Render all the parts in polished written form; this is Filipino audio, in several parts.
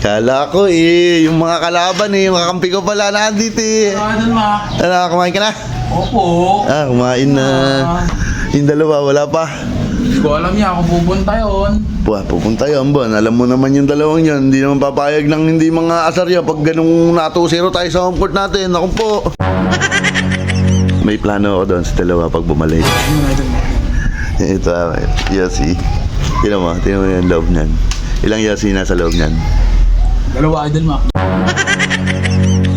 Kala ko yung mga kalaban mga kampi ko pala nandito Idol Mac. Ano, kumain ka na? Opo. Kumain na. Yung dalawa, wala pa. Hindi ko alam niya kung pupunta yun. Pupunta yun, Bon. Alam mo naman yung dalawang yun. Hindi naman papayag ng hindi mga asarya pag ganung nato-zero tayo sa home court natin. Ako po. May plano ako doon sa dalawa pag bumalik. Idol Mac. Ito, Yossi. Tingnan mo yung loob niyan. Ilang Yossi nasa loob niyan? Dalawa Idol Mac.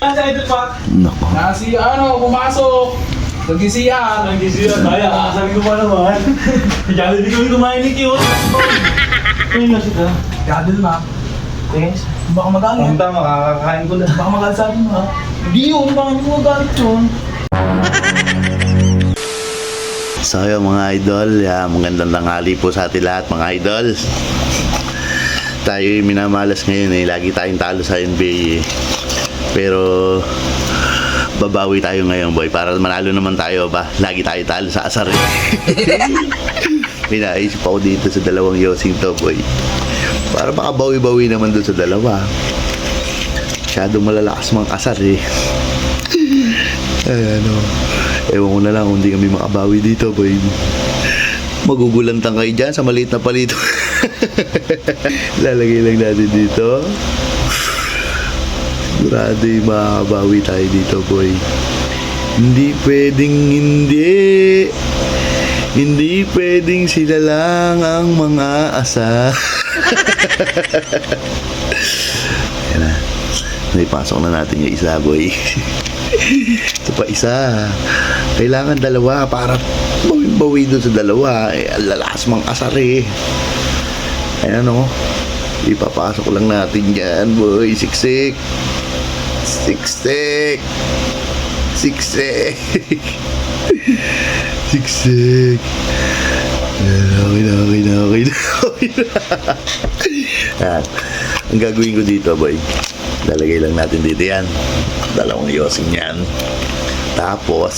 Nasa Idol Mac. Nako. Nasi pumasok. Nag-CR. Kaya, sabi ko pa naman. Kaya hindi kami kumain ni Q. Ayun na siya. Idol Mac. Thanks. Baka magalit. Ang tama, kakakain ko na. Baka magalit sa akin mo ha. Hindi yun. Baka hindi mo magalit yun. So yun mga idol, magandang tanghali po sa atin lahat mga idol. Tayo minamalas ngayon lagi tayong talo sa NBA pero babawi tayo ngayon boy para manalo naman tayo ba, lagi tayo talo sa asar Pinaisip ako dito sa dalawang Yossing to boy para makabawi-bawi naman doon sa dalawa. Masyadong malalakas mga asar ewan ko na lang kung hindi kami makabawi dito boy. Magugulantang kayo dyan sa maliit na palito. Lalagay lang natin dito. Sigurado makabawi tayo dito boy. Hindi pwedeng hindi. Hindi pwedeng sila lang ang mga asa. Yan na. Naipasok na natin yung isa boy. Ito pa isa. Kailangan dalawa para bawi doon sa dalawa. Ang lalakas mang asar Ayan ipapasok lang natin yan boy. Siksik. Siksik. Siksik. Siksik. Okay na. Ang gagawin ko dito boy, lalagay lang natin dito yan. Dalawang Yossing yan. Tapos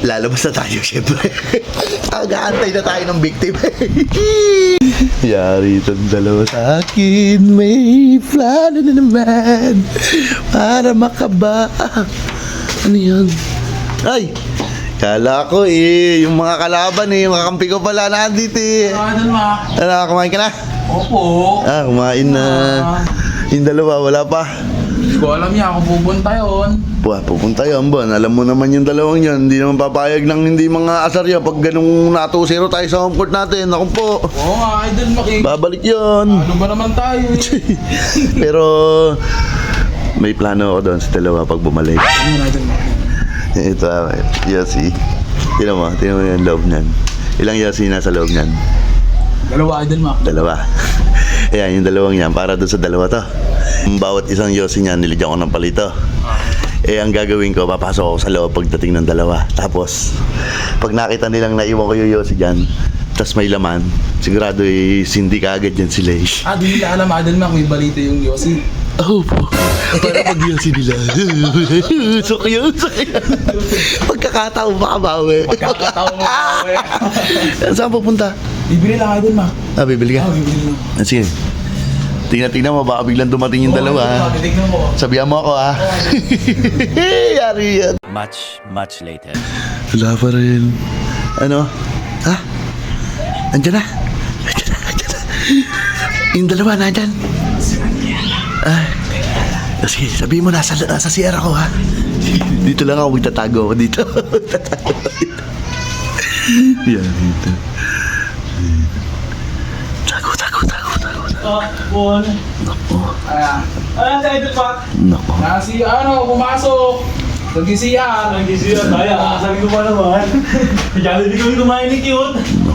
lalabas na tayo syempre. Agaantay na tayo ng victim. Yari itong dalawa sa akin. May plano na naman para makaba. Ano yan? Ay! Kala ko yung mga kalaban mga kampi ko pala nandito Idol Mac. Ano, kumain ka na? Opo. Kumain na. Yung dalawa, wala pa. Hindi ko alam niya kung pupunta yun. Pupunta yun, Bon. Alam mo naman yung dalawang yun. Hindi naman papayag ng hindi mga asarya pag ganung nato-zero tayo sa home court natin. Ako po. Oo nga Idol Mac. Babalik yun. Ano ba naman tayo Pero may plano ako doon sa dalawa pag bumalik. Idol Mac. Ito, Yossi. Tingnan mo yung loob niyan. Ilang Yossi nasa loob niyan? Dalawa Idol Mac. Dalawa. Ayan, yung dalawang yan. Para doon sa dalawa to. Bawat isang Yossi niyan, nilagyan ko ng palito. Ang gagawin ko, papasok ako sa loob pagdating ng dalawa. Tapos, pag nakita nilang naiwan ko yung Yossi dyan, tas may laman, sigurado sindi ka agad dyan sila Di nila alam Idol Mac, may balita yung Yossi. Po. Para pag-Yossi nila. Sakyo. Pagkakataon makabawi. Saan pupunta? Bibili lang Idol Mac. Bibili ka? Bibili lang. Sige. Tingnan mo, baka biglang dumating yung dalawa. Titignan mo. Sabihan mo ako Yari yan. Much later. Wala pa rin. Ano? Andyan na. Yung dalawa nandyan. Sige, sabihin mo nasa CR ako Dito lang ako, magtatago ako dito. Yan, dito. Tago. Bon. Nako. Ayan sa Idol Mac. Nako. Nasi pumasok. Nag-CR. Kaya, sabi ko pa naman. Kaya hindi kami kumain ni Q.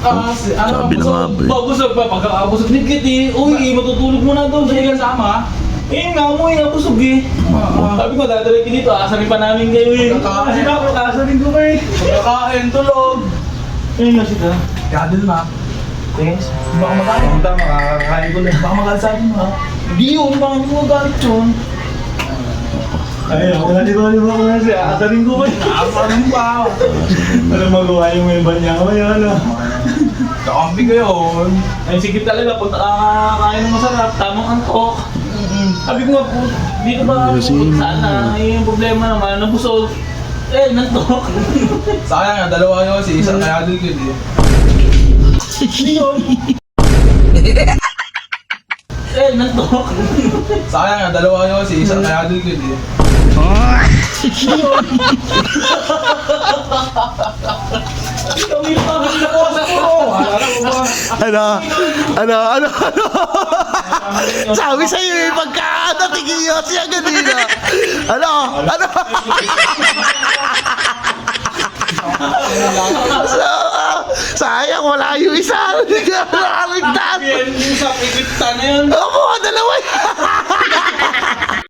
Sabi na nga ba Busog pa. Pagkakabusog ni Kitty. Uy, matutulog mo na doon. Hindi ka sama. Nga mo nabusog Sabi ko, dadalhin ko dito. Asarin pa namin kayo Kasi ako, asarin ko kayo. Pagkakain, tulog. Ayun na siya. Idol Mac. Thanks. Baka magalit. Ang tama, kakakain ko na. Baka magalit sa akin mo ha. Hindi yun. Baka hindi mo magalit yun. Ayun, di ba ko na siya. Asarin ko ba? Nakasarin pa. Ano magawa yung may banya ko? Ano? Kakampi ko yun. Ay, sige talaga, pag nakakain ng masarap, tamang antok. Sabi ko nga po, dito ba sana, yung problema naman, nabusog. Eh, nantok. Sayang nga, dalawa yun kasi isa kaya din yun eh. Hindi yun. Eh, nantok. Sayang nga, dalawa yun kasi isa kaya din yun eh. Kami pa rin ako sa puro. Ano? Sabi sa'yo eh, pagkadating iyo siya ganina. Ano? Sayang, wala yung isa. Hindi ka nakaligtas. Yung sa pipita na yun. Opo, dalawa yan.